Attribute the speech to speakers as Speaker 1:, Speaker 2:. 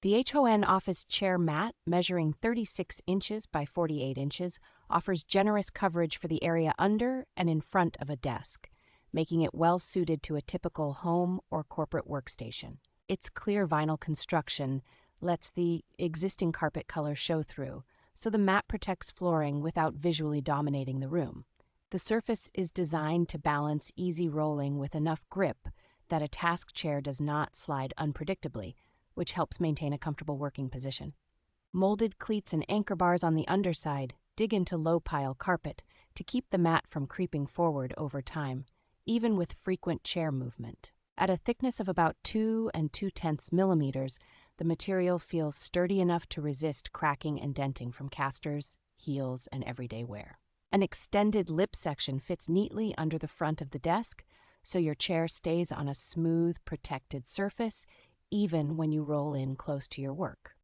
Speaker 1: The HON Office Chair Mat, measuring 36 inches by 48 inches, offers generous coverage for the area under and in front of a desk, making it well suited to a typical home or corporate workstation. Its clear vinyl construction lets the existing carpet color show through, so the mat protects flooring without visually dominating the room. The surface is designed to balance easy rolling with enough grip that a task chair does not slide unpredictably, which helps maintain a comfortable working position. Molded cleats and anchor bars on the underside dig into low-pile carpet to keep the mat from creeping forward over time, even with frequent chair movement. At a thickness of about 2 2/10 millimeters, the material feels sturdy enough to resist cracking and denting from casters, heels, and everyday wear. An extended lip section fits neatly under the front of the desk, so your chair stays on a smooth, protected surface even when you roll in close to your work.